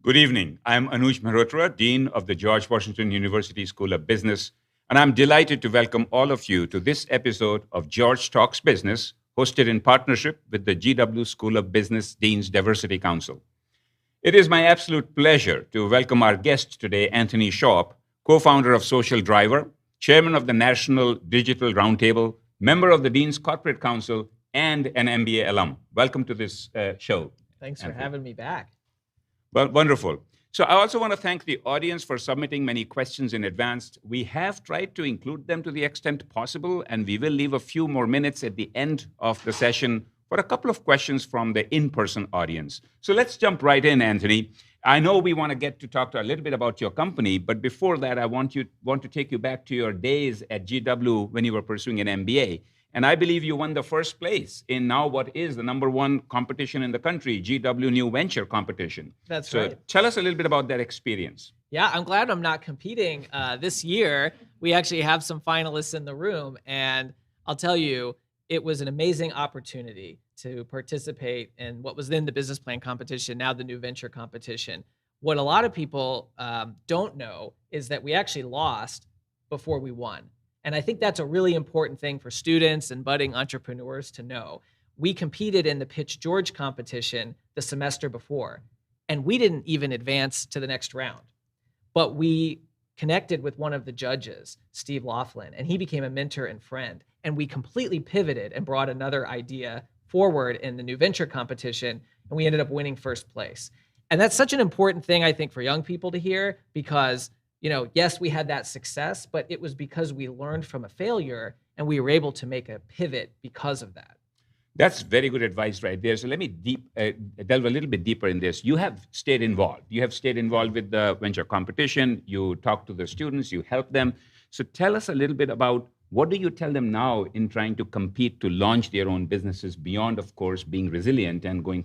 Good evening. I'm Anuj Mehrotra, Dean of the George Washington University School of Business, and I'm delighted to welcome all of you to this episode of George Talks Business, hosted in partnership with the GW School of Business Dean's Diversity Council. It is my absolute pleasure to welcome our guest today, Anthony Schaub, co-founder of Social Driver, chairman of the National Digital Roundtable, member of the Dean's Corporate Council, and an MBA alum. Welcome to this show. Thanks for Anthony. having me back. Well, wonderful. So I also want to thank the audience for submitting many questions in advance. We have tried to include them to the extent possible, and we will leave a few more minutes at the end of the session for a couple of questions from the in-person audience. So let's jump right in, Anthony. I know we want to get to talk to a little bit about your company, but before that, I want to take you back to your days at GW when you were pursuing an MBA. And I believe you won the first place in now what is the number one competition in the country, GW New Venture competition. That's so right. Tell us a little bit about that experience. Yeah, I'm glad I'm not competing this year. We actually have some finalists in the room, and I'll tell you, it was an amazing opportunity to participate in what was then the business plan competition, now the New Venture competition. What a lot of people don't know is that we actually lost before we won. And I think that's a really important thing for students and budding entrepreneurs to know. We competed in the Pitch George competition the semester before, and we didn't even advance to the next round. But we connected with one of the judges, Steve Laughlin, and he became a mentor and friend. And we completely pivoted and brought another idea forward in the New Venture competition, and we ended up winning first place. And that's such an important thing, I think, for young people to hear, because yes, we had that success, but it was because we learned from a failure and we were able to make a pivot because of that. That's very good advice right there. So let me delve a little bit deeper in this. You have stayed involved. You have stayed involved with the venture competition. You talk to the students, you help them. So tell us a little bit about what do you tell them now in trying to compete to launch their own businesses beyond, of course, being resilient and going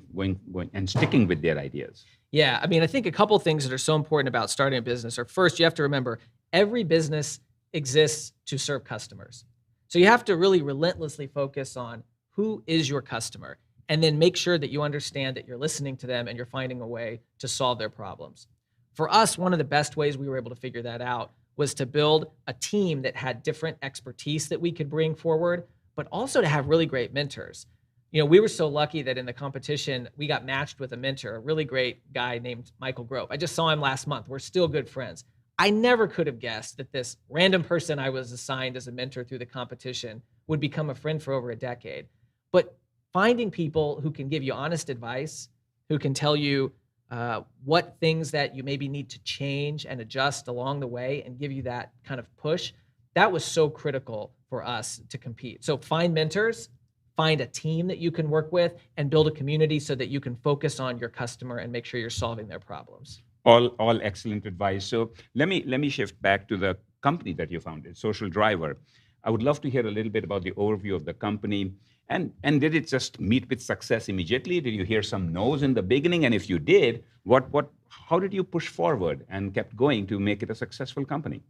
and sticking with their ideas? Yeah, I think a couple things that are so important about starting a business are, first, you have to remember every business exists to serve customers. So you have to really relentlessly focus on who is your customer, and then make sure that you understand that you're listening to them and you're finding a way to solve their problems. For us, one of the best ways we were able to figure that out was to build a team that had different expertise that we could bring forward, but also to have really great mentors. We were so lucky that in the competition, we got matched with a mentor, a really great guy named Michael Grove. I just saw him last month. We're still good friends. I never could have guessed that this random person I was assigned as a mentor through the competition would become a friend for over a decade. But finding people who can give you honest advice, who can tell you what things that you maybe need to change and adjust along the way and give you that kind of push, that was so critical for us to compete. So find mentors, find a team that you can work with, and build a community so that you can focus on your customer and make sure you're solving their problems. All excellent advice. So let me shift back to the company that you founded, Social Driver. I would love to hear a little bit about the overview of the company. And did it just meet with success immediately? Did you hear some no's in the beginning? And if you did, how did you push forward and kept going to make it a successful company?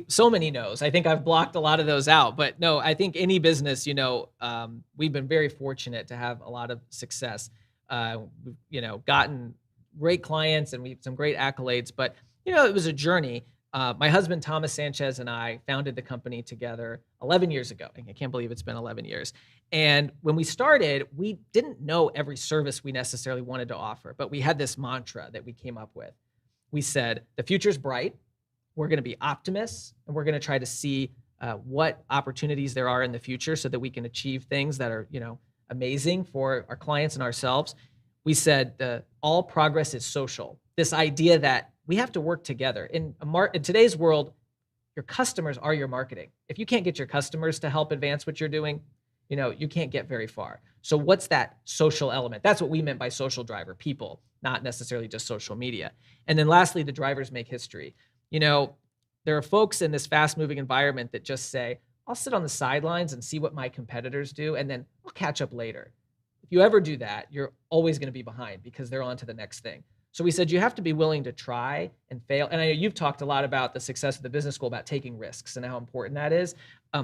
So many no's. I think I've blocked a lot of those out. But no, I think any business, we've been very fortunate to have a lot of success. We've gotten great clients and we have some great accolades. But it was a journey. My husband, Thomas Sanchez, and I founded the company together 11 years ago. I can't believe it's been 11 years. And when we started, we didn't know every service we necessarily wanted to offer, but we had this mantra that we came up with. We said, the future's bright. We're going to be optimists, and we're going to try to see what opportunities there are in the future so that we can achieve things that are, amazing for our clients and ourselves. We said, all progress is social. This idea that we have to work together. In today's world, your customers are your marketing. If you can't get your customers to help advance what you're doing, you can't get very far. So what's that social element? That's what we meant by Social Driver, people, not necessarily just social media. And then lastly, the drivers make history. There are folks in this fast-moving environment that just say, I'll sit on the sidelines and see what my competitors do, and then I'll catch up later. If you ever do that, you're always going to be behind because they're on to the next thing. So we said, you have to be willing to try and fail. And I know you've talked a lot about the success of the business school, about taking risks and how important that is.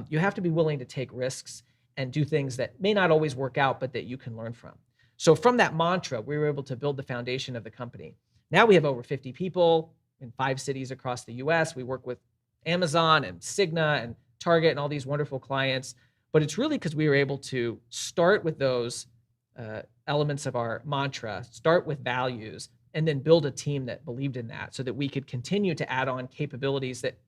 You have to be willing to take risks and do things that may not always work out, but that you can learn from. So from that mantra, we were able to build the foundation of the company. Now we have over 50 people in 5 cities across the US. We work with Amazon and Cigna and Target and all these wonderful clients. But it's really because we were able to start with those elements of our mantra, start with values, and then build a team that believed in that so that we could continue to add on capabilities that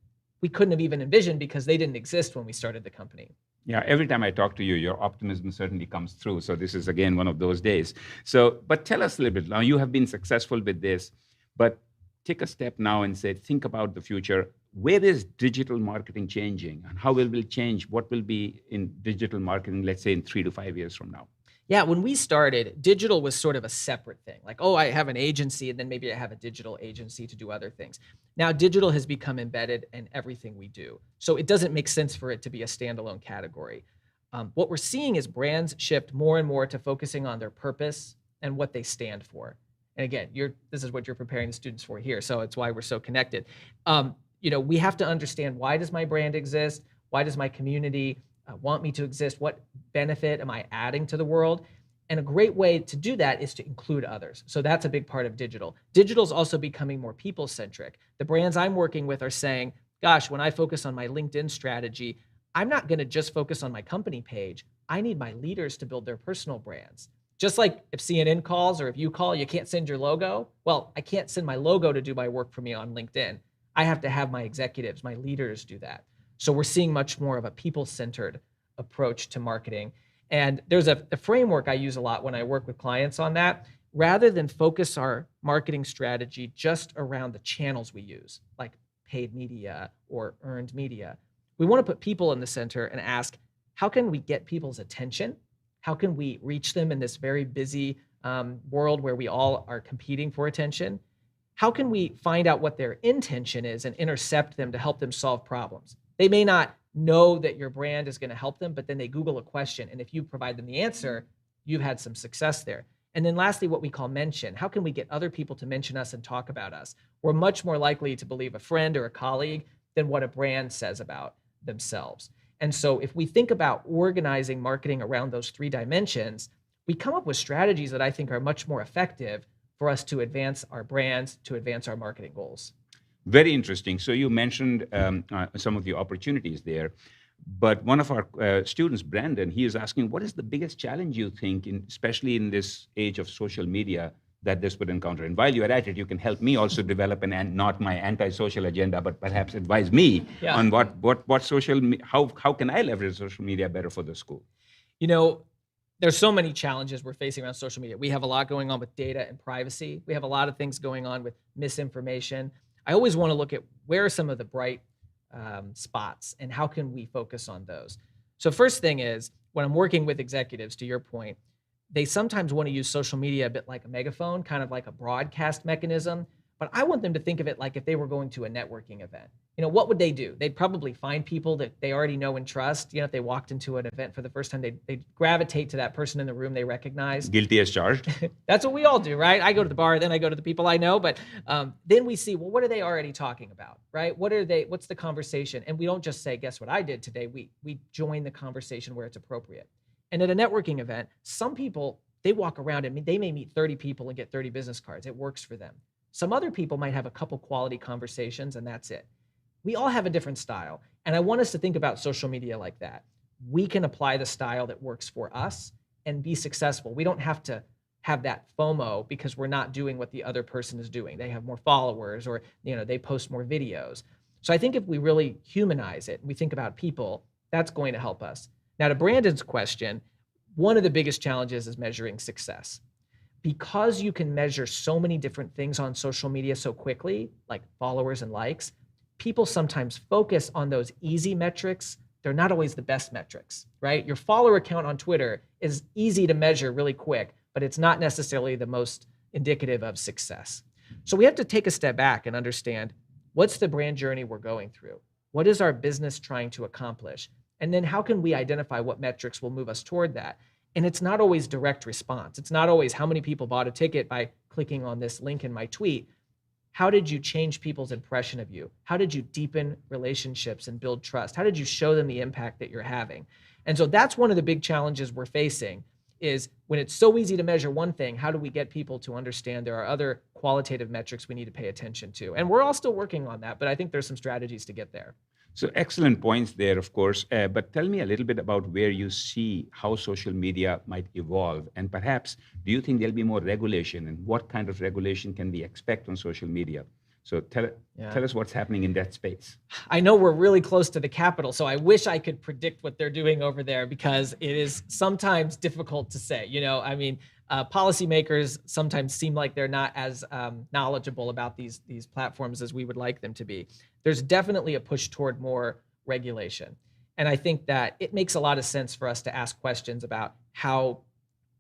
we couldn't have even envisioned because they didn't exist when we started the company. Yeah, every time I talk to you, your optimism certainly comes through. So this is again one of those days. So, but tell us a little bit now. You have been successful with this, but take a step now and say, think about the future. Where is digital marketing changing, and how will it change? What will be in digital marketing, let's say in 3 to 5 years from now? Yeah, when we started, digital was sort of a separate thing. Like, oh, I have an agency, and then maybe I have a digital agency to do other things. Now, digital has become embedded in everything we do. So it doesn't make sense for it to be a standalone category. What we're seeing is brands shift more and more to focusing on their purpose and what they stand for. And again, this is what you're preparing the students for here. So it's why we're so connected. We have to understand, why does my brand exist? Why does my community want me to exist? What benefit am I adding to the world? And a great way to do that is to include others. So that's a big part of digital. Digital is also becoming more people-centric. The brands I'm working with are saying, gosh, when I focus on my LinkedIn strategy, I'm not going to just focus on my company page. I need my leaders to build their personal brands. Just like if CNN calls or if you call, you can't send your logo. Well, I can't send my logo to do my work for me on LinkedIn. I have to have my executives, my leaders do that. So we're seeing much more of a people-centered approach to marketing. And there's a framework I use a lot when I work with clients on that. Rather than focus our marketing strategy just around the channels we use, like paid media or earned media, we want to put people in the center and ask, how can we get people's attention? How can we reach them in this very busy world where we all are competing for attention? How can we find out what their intention is and intercept them to help them solve problems? They may not know that your brand is going to help them, but then they Google a question. And if you provide them the answer, you've had some success there. And then lastly, what we call mention. How can we get other people to mention us and talk about us? We're much more likely to believe a friend or a colleague than what a brand says about themselves. And so if we think about organizing marketing around those 3 dimensions, we come up with strategies that I think are much more effective for us to advance our brands, to advance our marketing goals. Very interesting. So you mentioned some of the opportunities there, but one of our students, Brandon, he is asking, what is the biggest challenge you think, especially in this age of social media, that this would encounter? And while you're at it, you can help me also develop not my anti-social agenda, but perhaps advise me on how can I leverage social media better for the school? There's so many challenges we're facing around social media. We have a lot going on with data and privacy. We have a lot of things going on with misinformation. I always want to look at where are some of the bright spots and how can we focus on those. So first thing is, when I'm working with executives, to your point, they sometimes want to use social media a bit like a megaphone, kind of like a broadcast mechanism. But I want them to think of it like if they were going to a networking event. What would they do? They'd probably find people that they already know and trust. If they walked into an event for the first time, they'd gravitate to that person in the room they recognize. Guilty as charged. That's what we all do, right? I go to the bar, then I go to the people I know. But then we see, well, what are they already talking about, right? What's the conversation? And we don't just say, guess what I did today? We join the conversation where it's appropriate. And at a networking event, some people, they walk around and they may meet 30 people and get 30 business cards. It works for them. Some other people might have a couple quality conversations and that's it. We all have a different style. And I want us to think about social media like that. We can apply the style that works for us and be successful. We don't have to have that FOMO because we're not doing what the other person is doing. They have more followers or they post more videos. So I think if we really humanize it, we think about people, that's going to help us. Now to Brandon's question, one of the biggest challenges is measuring success. Because you can measure so many different things on social media so quickly, like followers and likes, people sometimes focus on those easy metrics. They're not always the best metrics, right? Your follower count on Twitter is easy to measure really quick, but it's not necessarily the most indicative of success. So we have to take a step back and understand, what's the brand journey we're going through? What is our business trying to accomplish? And then how can we identify what metrics will move us toward that? And it's not always direct response. It's not always how many people bought a ticket by clicking on this link in my tweet. How did you change people's impression of you? How did you deepen relationships and build trust? How did you show them the impact that you're having? And so that's one of the big challenges we're facing is when it's so easy to measure one thing, how do we get people to understand there are other qualitative metrics we need to pay attention to? And we're all still working on that, but I think there's some strategies to get there. So excellent points there, of course. But tell me a little bit about where you see how social media might evolve, and perhaps do you think there'll be more regulation, and what kind of regulation can we expect on social media? So tell us what's happening in that space. I know we're really close to the Capitol, so I wish I could predict what they're doing over there because it is sometimes difficult to say. I mean, policymakers sometimes seem like they're not as knowledgeable about these platforms as we would like them to be. There's definitely a push toward more regulation. And I think that it makes a lot of sense for us to ask questions about how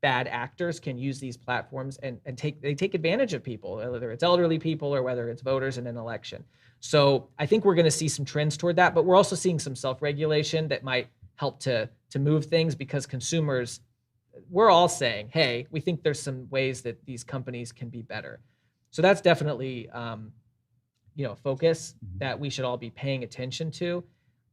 bad actors can use these platforms and take advantage of people, whether it's elderly people or whether it's voters in an election. So I think we're going to see some trends toward that, but we're also seeing some self-regulation that might help to move things because consumers, we're all saying, hey, we think there's some ways that these companies can be better. So that's definitely a focus that we should all be paying attention to.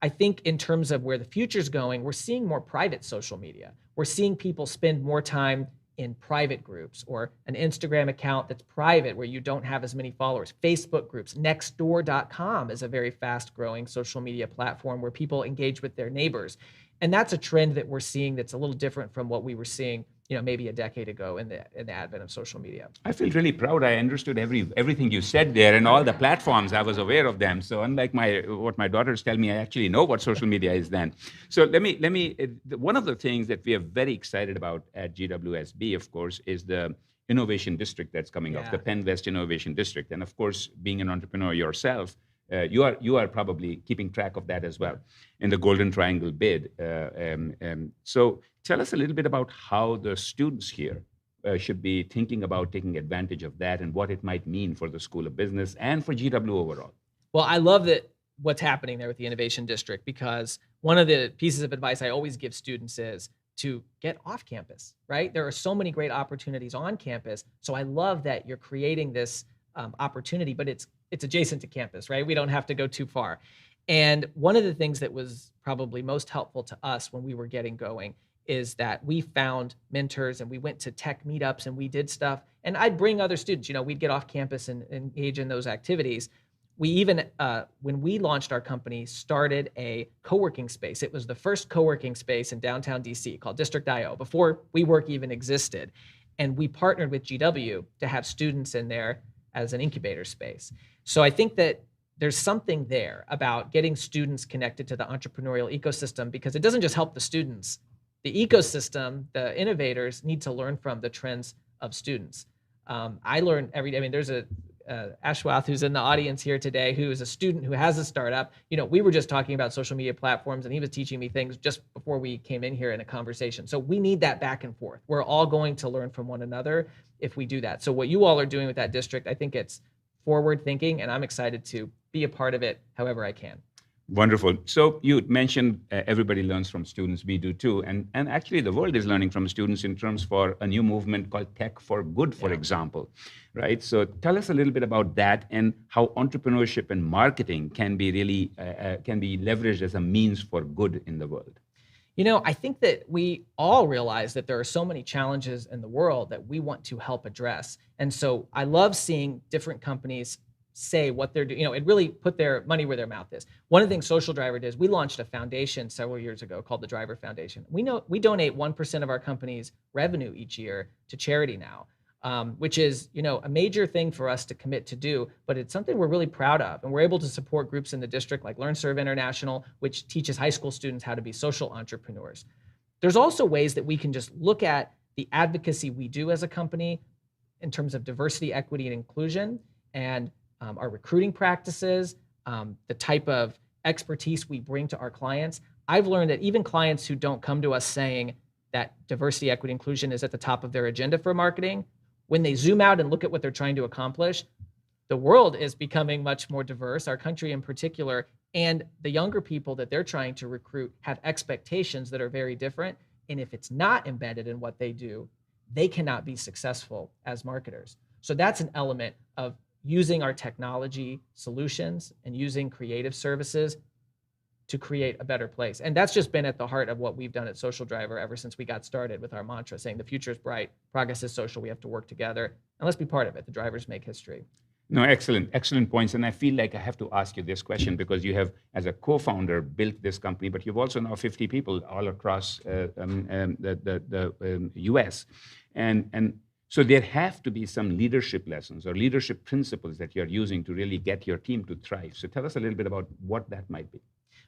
I think in terms of where the future's going, we're seeing more private social media. We're seeing people spend more time in private groups or an Instagram account that's private where you don't have as many followers. Facebook groups, nextdoor.com is a very fast growing social media platform where people engage with their neighbors. And that's a trend that we're seeing that's a little different from what we were seeing maybe a decade ago in the advent of social media. I feel really proud. I understood everything you said there, and all the platforms. I was aware of them. So unlike what my daughters tell me, I actually know what social media is then. So let me. One of the things that we are very excited about at GWSB, of course, is the innovation district that's coming up, the Penn West Innovation District, and of course, being an entrepreneur yourself. You are probably keeping track of that as well in the Golden Triangle bid. So tell us a little bit about how the students here should be thinking about taking advantage of that and what it might mean for the School of Business and for GW overall. Well, I love that what's happening there with the Innovation District because one of the pieces of advice I always give students is to get off campus, right? There are so many great opportunities on campus. So I love that you're creating this opportunity, but it's adjacent to campus, right? We don't have to go too far. And one of the things that was probably most helpful to us when we were getting going is that we found mentors and we went to tech meetups and we did stuff. And I'd bring other students, we'd get off campus and engage in those activities. We even, when we launched our company, started a co-working space. It was the first co-working space in downtown DC called District.io before WeWork even existed. And we partnered with GW to have students in there as an incubator space. So I think that there's something there about getting students connected to the entrepreneurial ecosystem because it doesn't just help the students. The ecosystem, the innovators need to learn from the trends of students. I learn every day. I mean, there's Ashwath who's in the audience here today who is a student who has a startup. We were just talking about social media platforms and he was teaching me things just before we came in here in a conversation. So we need that back and forth. We're all going to learn from one another if we do that. So what you all are doing with that district, I think it's forward thinking and I'm excited to be a part of it however I can. Wonderful. So you mentioned everybody learns from students. We do too. And actually the world is learning from students in terms for a new movement called Tech for Good, for example, right? So tell us a little bit about that and how entrepreneurship and marketing can be really, can be leveraged as a means for good in the world. I think that we all realize that there are so many challenges in the world that we want to help address. And so I love seeing different companies say what they're doing. It really put their money where their mouth is. One of the things Social Driver did is we launched a foundation several years ago called the Driver Foundation. We donate 1% of our company's revenue each year to charity now, which is a major thing for us to commit to do, but it's something we're really proud of. And we're able to support groups in the district like LearnServe International, which teaches high school students how to be social entrepreneurs. There's also ways that we can just look at the advocacy we do as a company in terms of diversity, equity, and inclusion, and our recruiting practices, the type of expertise we bring to our clients. I've learned that even clients who don't come to us saying that diversity, equity, inclusion is at the top of their agenda for marketing, when they zoom out and look at what they're trying to accomplish, the world is becoming much more diverse, our country in particular, and the younger people that they're trying to recruit have expectations that are very different. And if it's not embedded in what they do, they cannot be successful as marketers. So that's an element of using our technology solutions and using creative services to create a better place. And that's just been at the heart of what we've done at Social Driver ever since we got started with our mantra saying the future is bright, progress is social, we have to work together, and let's be part of it. The drivers make history. No, excellent points. And I feel like I have to ask you this question because you have, as a co-founder, built this company, but you've also now 50 people all across the US. And so there have to be some leadership lessons or leadership principles that you're using to really get your team to thrive. So tell us a little bit about what that might be.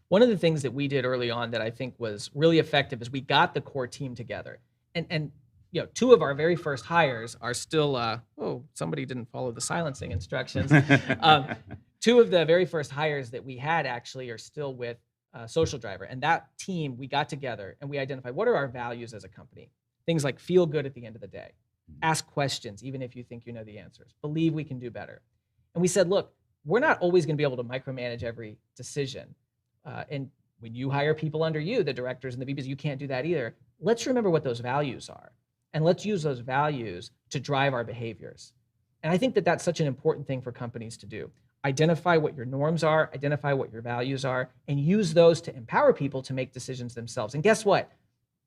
One of the things that we did early on that I think was really effective is we got the core team together. And you know, two of our very first hires are still, oh, somebody didn't follow the silencing instructions. Two of the very first hires that we had actually are still with Social Driver. And that team, we got together and we identified what are our values as a company? Things like feel good at the end of the day, ask questions, even if you think you know the answers, believe we can do better. And we said, look, we're not always going to be able to micromanage every decision. And when you hire people under you, the directors and the VPs, you can't do that either. Let's remember what those values are. And let's use those values to drive our behaviors. And I think that that's such an important thing for companies to do. Identify what your norms are, identify what your values are, and use those to empower people to make decisions themselves. And guess what?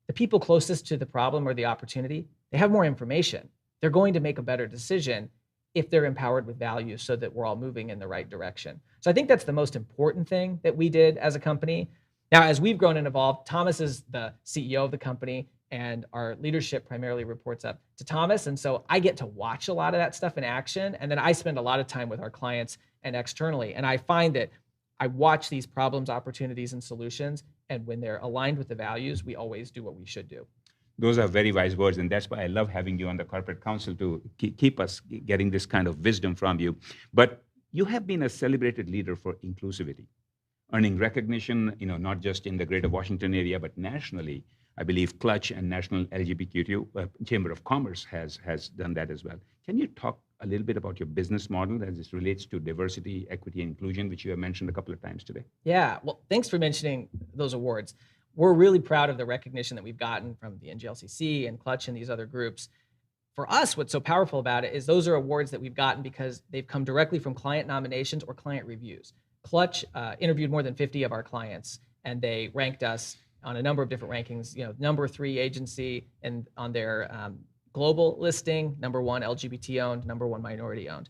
The people closest to the problem or the opportunity, they have more information. They're going to make a better decision if they're empowered with values so that we're all moving in the right direction. So I think that's the most important thing that we did as a company. Now, as we've grown and evolved, Thomas is the CEO of the company, and our leadership primarily reports up to Thomas. And so I get to watch a lot of that stuff in action. And then I spend a lot of time with our clients and externally. And I find that I watch these problems, opportunities, and solutions. And when they're aligned with the values, we always do what we should do. Those are very wise words. And that's why I love having you on the Corporate Council to keep us getting this kind of wisdom from you. But you have been a celebrated leader for inclusivity, earning recognition, not just in the greater Washington area, but nationally. I believe Clutch and National LGBTQ Chamber of Commerce has done that as well. Can you talk a little bit about your business model as it relates to diversity, equity, and inclusion, which you have mentioned a couple of times today? Yeah, well, thanks for mentioning those awards. We're really proud of the recognition that we've gotten from the NGLCC and Clutch and these other groups. For us, what's so powerful about it is those are awards that we've gotten because they've come directly from client nominations or client reviews. Clutch interviewed more than 50 of our clients, and they ranked us on a number of different rankings, number 3 agency and on their global listing, number 1 LGBT owned, number 1 minority owned.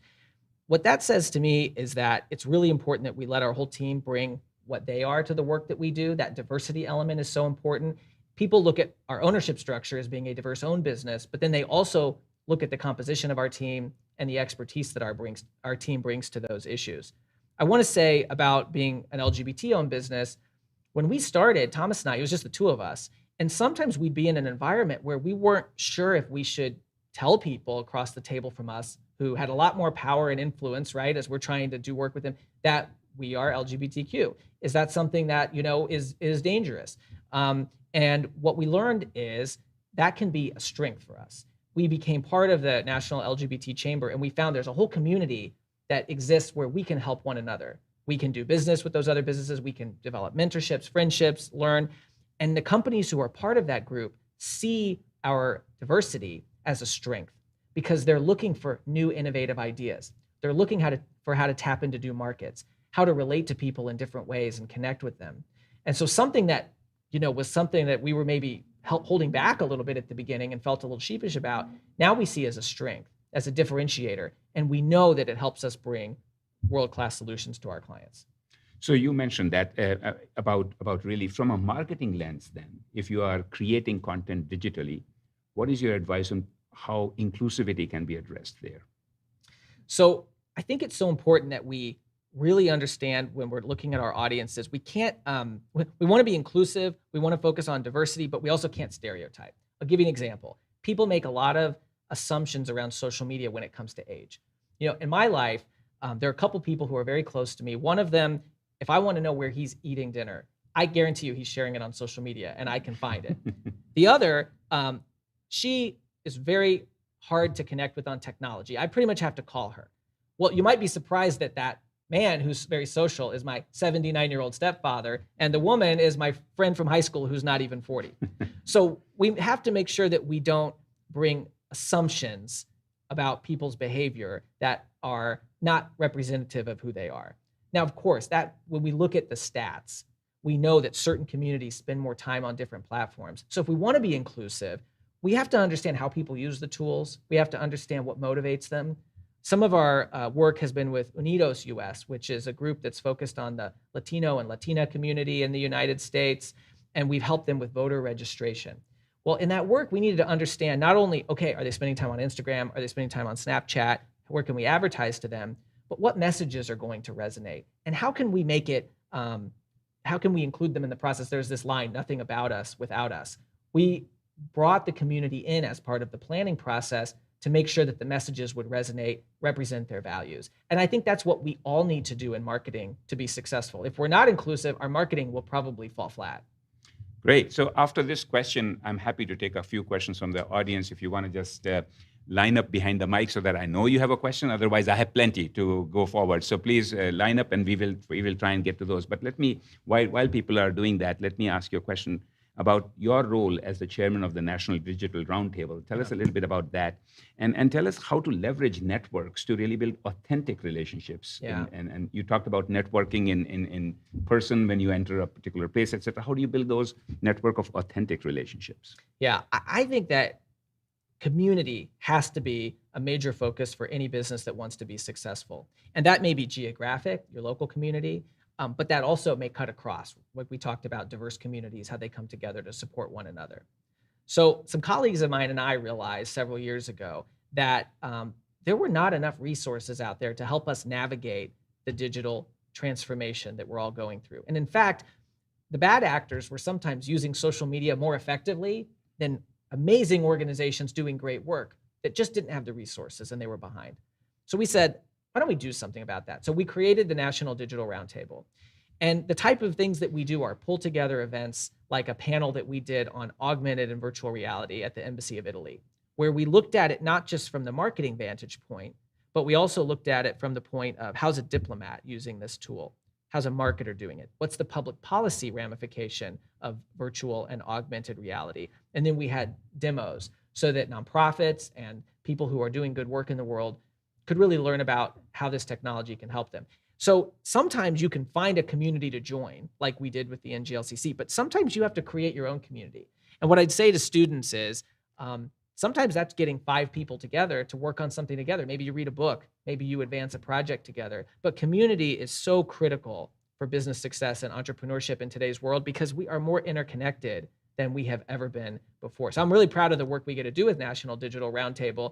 What that says to me is that it's really important that we let our whole team bring what they are to the work that we do. That diversity element is so important. People look at our ownership structure as being a diverse owned business, but then they also look at the composition of our team and the expertise that our team brings to those issues. I want to say about being an LGBT owned business, when we started, Thomas and I, it was just the two of us. And sometimes we'd be in an environment where we weren't sure if we should tell people across the table from us who had a lot more power and influence, right, as we're trying to do work with them, that we are LGBTQ. Is that something that, is dangerous? And what we learned is that can be a strength for us. We became part of the National LGBT Chamber, and we found there's a whole community that exists where we can help one another. We can do business with those other businesses. We can develop mentorships, friendships, learn. And the companies who are part of that group see our diversity as a strength because they're looking for new innovative ideas. They're looking for how to tap into new markets, how to relate to people in different ways and connect with them. And so something that, was something that we were maybe holding back a little bit at the beginning and felt a little sheepish about, now we see as a strength, as a differentiator. And we know that it helps us bring world-class solutions to our clients. So you mentioned that about really from a marketing lens then, if you are creating content digitally, what is your advice on how inclusivity can be addressed there? So I think it's so important that we really understand when we're looking at our audiences, we can't, we want to be inclusive, we want to focus on diversity, but we also can't stereotype. I'll give you an example. People make a lot of assumptions around social media when it comes to age. In my life, there are a couple people who are very close to me. One of them, if I want to know where he's eating dinner, I guarantee you he's sharing it on social media and I can find it. The other, she is very hard to connect with on technology. I pretty much have to call her. Well, you might be surprised that that man who's very social is my 79-year-old stepfather, and the woman is my friend from high school who's not even 40. So we have to make sure that we don't bring assumptions about people's behavior that are not representative of who they are. Now, of course, that when we look at the stats, we know that certain communities spend more time on different platforms. So if we want to be inclusive, we have to understand how people use the tools. We have to understand what motivates them. Some of our work has been with Unidos US, which is a group that's focused on the Latino and Latina community in the United States, and we've helped them with voter registration. Well, in that work, we needed to understand not only, okay, are they spending time on Instagram? Are they spending time on Snapchat? Where can we advertise to them? But what messages are going to resonate? And how can we make it, how can we include them in the process? There's this line, nothing about us without us. We brought the community in as part of the planning process to make sure that the messages would resonate, represent their values. And I think that's what we all need to do in marketing to be successful. If we're not inclusive, our marketing will probably fall flat. Great. So after this question, I'm happy to take a few questions from the audience if you want to just line up behind the mic so that I know you have a question. Otherwise, I have plenty to go forward. So please line up and we will try and get to those. But let me, while people are doing that, let me ask you a question about your role as the chairman of the National Digital Roundtable. Tell us a little bit about that, and tell us how to leverage networks to really build authentic relationships. Yeah. And you talked about networking in person when you enter a particular place, et cetera. How do you build those network of authentic relationships? Yeah, I think that community has to be a major focus for any business that wants to be successful. And that may be geographic, your local community, but that also may cut across, like we talked about diverse communities, how they come together to support one another. So some colleagues of mine and I realized several years ago that there were not enough resources out there to help us navigate the digital transformation that we're all going through. And in fact, the bad actors were sometimes using social media more effectively than amazing organizations doing great work that just didn't have the resources and they were behind. So we said, why don't we do something about that? So we created the National Digital Roundtable. And the type of things that we do are pull together events like a panel that we did on augmented and virtual reality at the Embassy of Italy, where we looked at it not just from the marketing vantage point, but we also looked at it from the point of how's a diplomat using this tool? How's a marketer doing it? What's the public policy ramification of virtual and augmented reality? And then we had demos so that nonprofits and people who are doing good work in the world could really learn about how this technology can help them. So sometimes you can find a community to join, like we did with the NGLCC, but sometimes you have to create your own community. And what I'd say to students is, sometimes that's getting 5 people together to work on something together. Maybe you read a book, maybe you advance a project together. But community is so critical for business success and entrepreneurship in today's world because we are more interconnected than we have ever been before. So I'm really proud of the work we get to do with National Digital Roundtable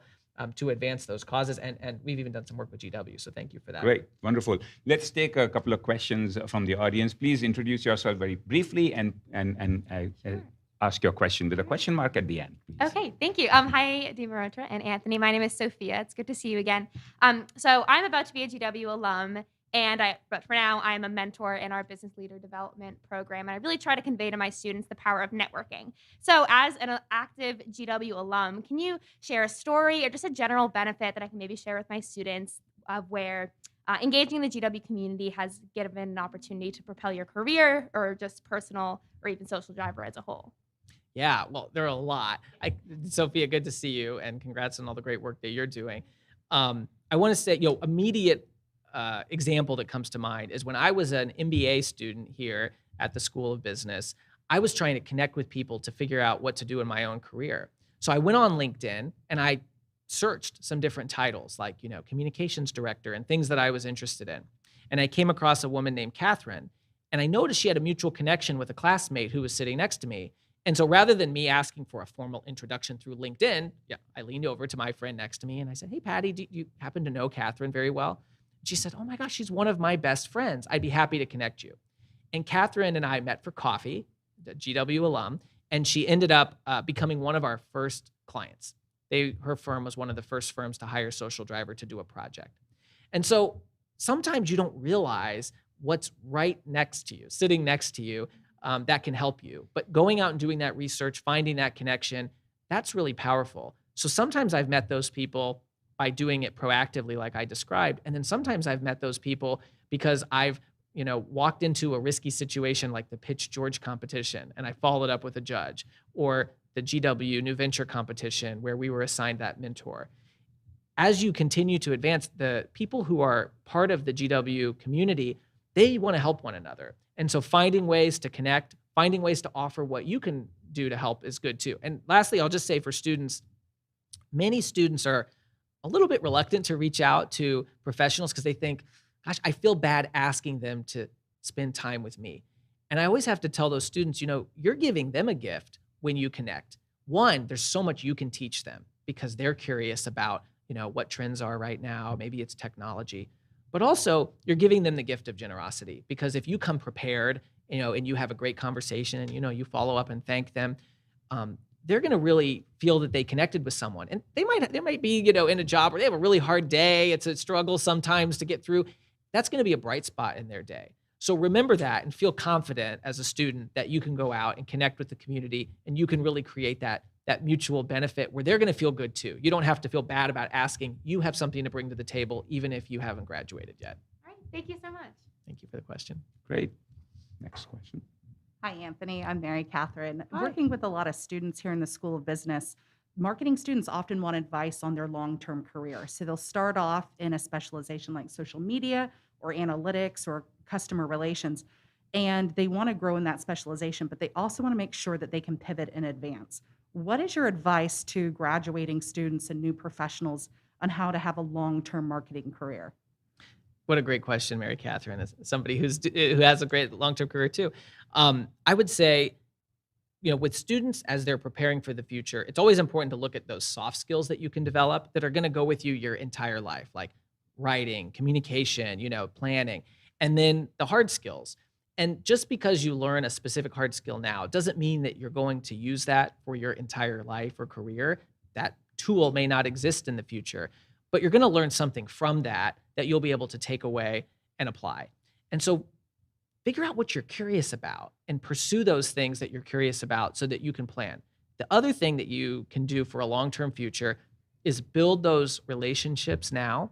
to advance those causes. And we've even done some work with GW. So thank you for that. Great, wonderful. Let's take a couple of questions from the audience. Please introduce yourself very briefly and Sure. Ask your question with a question mark at the end, please. Okay, thank you. Hi, Dimarotra and Anthony. My name is Sophia. It's good to see you again. So I'm about to be a GW alum, but for now, I'm a mentor in our business leader development program, and I really try to convey to my students the power of networking. So as an active GW alum, can you share a story or just a general benefit that I can maybe share with my students of where engaging the GW community has given an opportunity to propel your career or just personal or even social driver as a whole? Yeah, well, there are a lot. Sophia, good to see you, and congrats on all the great work that you're doing. I want to say, immediate example that comes to mind is when I was an MBA student here at the School of Business, I was trying to connect with people to figure out what to do in my own career. So I went on LinkedIn and I searched some different titles like, communications director and things that I was interested in. And I came across a woman named Catherine, and I noticed she had a mutual connection with a classmate who was sitting next to me. And so rather than me asking for a formal introduction through LinkedIn, I leaned over to my friend next to me and I said, hey, Patty, do you happen to know Catherine very well? She said, oh my gosh, she's one of my best friends. I'd be happy to connect you. And Catherine and I met for coffee, the GW alum, and she ended up becoming one of our first clients. Her firm was one of the first firms to hire Social Driver to do a project. And so sometimes you don't realize what's right next to you, sitting next to you, that can help you. But going out and doing that research, finding that connection, that's really powerful. So sometimes I've met those people by doing it proactively like I described. And then sometimes I've met those people because I've walked into a risky situation like the Pitch George competition and I followed up with a judge, or the GW New Venture competition where we were assigned that mentor. As you continue to advance, the people who are part of the GW community, they want to help one another. And so finding ways to connect, finding ways to offer what you can do to help is good too. And lastly, I'll just say for students, many students are a little bit reluctant to reach out to professionals because they think, gosh, I feel bad asking them to spend time with me. And I always have to tell those students, you're giving them a gift when you connect. One, there's so much you can teach them because they're curious about, what trends are right now. Maybe it's technology. But also, you're giving them the gift of generosity because if you come prepared, and you have a great conversation and, you follow up and thank them, they're going to really feel that they connected with someone. And they might be, in a job where they have a really hard day. It's a struggle sometimes to get through. That's going to be a bright spot in their day. So remember that and feel confident as a student that you can go out and connect with the community and you can really create that mutual benefit where they're going to feel good too. You don't have to feel bad about asking. You have something to bring to the table, even if you haven't graduated yet. All right. Thank you so much. Thank you for the question. Great. Next question. Hi, Anthony. I'm Mary Catherine. Hi. Working with a lot of students here in the School of Business, marketing students often want advice on their long-term career. So they'll start off in a specialization like social media or analytics or customer relations, and they want to grow in that specialization, but they also want to make sure that they can pivot in advance. What is your advice to graduating students and new professionals on how to have a long-term marketing career? What a great question, Mary Catherine, as somebody who has a great long-term career too. I would say, with students as they're preparing for the future, it's always important to look at those soft skills that you can develop that are going to go with you your entire life, like writing, communication, planning, and then the hard skills. And just because you learn a specific hard skill now doesn't mean that you're going to use that for your entire life or career. That tool may not exist in the future, but you're going to learn something from that you'll be able to take away and apply. And so figure out what you're curious about and pursue those things that you're curious about so that you can plan. The other thing that you can do for a long-term future is build those relationships now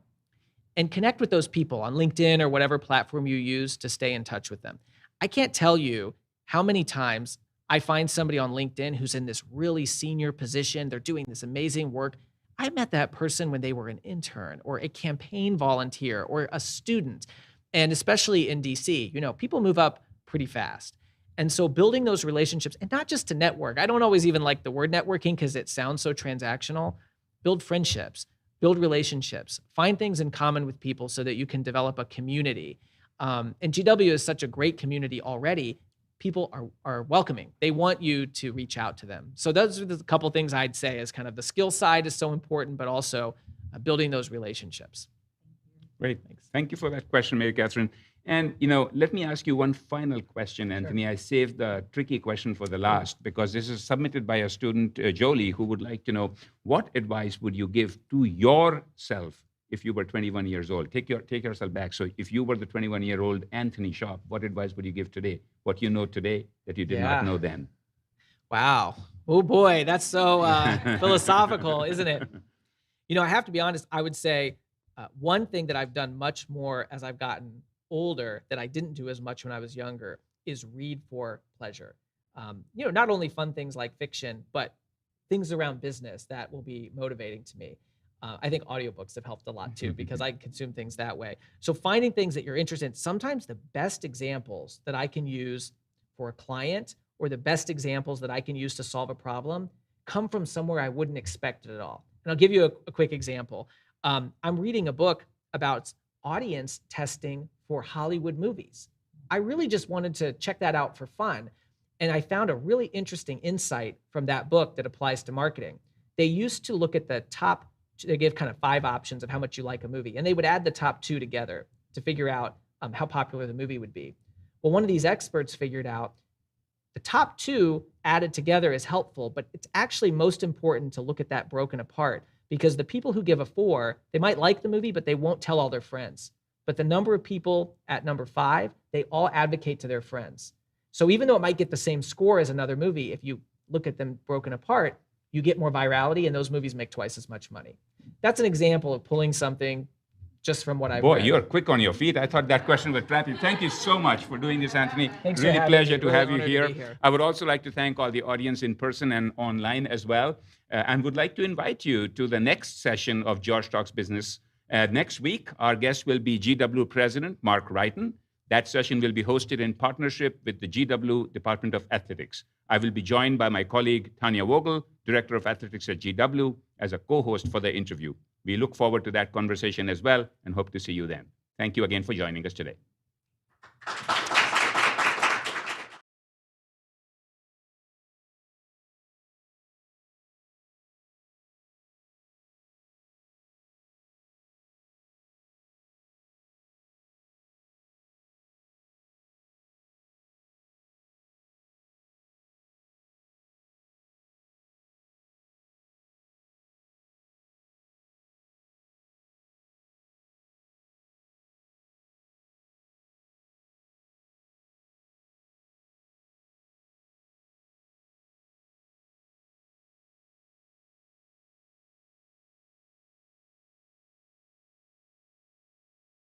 and connect with those people on LinkedIn or whatever platform you use to stay in touch with them. I can't tell you how many times I find somebody on LinkedIn who's in this really senior position. They're doing this amazing work. I met that person when they were an intern or a campaign volunteer or a student. And especially in DC, people move up pretty fast. And so building those relationships, and not just to network. I don't always even like the word networking because it sounds so transactional. Build friendships, build relationships, find things in common with people so that you can develop a community. And GW is such a great community already. People are welcoming. They want you to reach out to them. So those are the couple things I'd say is kind of the skill side is so important, but also building those relationships. Great. Thank you for that question, Mary Catherine. And, let me ask you one final question, Anthony. Sure. I saved the tricky question for the last because this is submitted by a student, Jolie, who would like to know, what advice would you give to yourself if you were 21 years old? Take yourself back. So if you were the 21-year-old Anthony Sharp, what advice would you give today? What you know today that you did not know then? Wow. Oh, boy. That's so philosophical, isn't it? I have to be honest. I would say one thing that I've done much more as I've gotten older that I didn't do as much when I was younger is read for pleasure. Not only fun things like fiction, but things around business that will be motivating to me. I think audiobooks have helped a lot too, because I consume things that way. So finding things that you're interested in, sometimes the best examples that I can use for a client or the best examples that I can use to solve a problem come from somewhere I wouldn't expect it at all. And I'll give you a quick example. I'm reading a book about audience testing for Hollywood movies. I really just wanted to check that out for fun. And I found a really interesting insight from that book that applies to marketing. They used to look at they give kind of 5 options of how much you like a movie, and they would add the top 2 together to figure out how popular the movie would be. Well, one of these experts figured out the top 2 added together is helpful, but it's actually most important to look at that broken apart, because the people who give a 4, they might like the movie, but they won't tell all their friends. But the number of people at number 5, they all advocate to their friends. So even though it might get the same score as another movie, if you look at them broken apart, you get more virality, and those movies make twice as much money. That's an example of pulling something just from what I've read. Boy, you're quick on your feet. I thought that question would trap you. Thank you so much for doing this, Anthony. Thanks really for having pleasure me. to Really have you honored to be here. I would also like to thank all the audience in person and online as well, and would like to invite you to the next session of George Talks Business. Next week, our guest will be GW President Mark Wrighton. That session will be hosted in partnership with the GW Department of Athletics. I will be joined by my colleague Tanya Vogel, Director of Athletics at GW, as a co-host for the interview. We look forward to that conversation as well and hope to see you then. Thank you again for joining us today.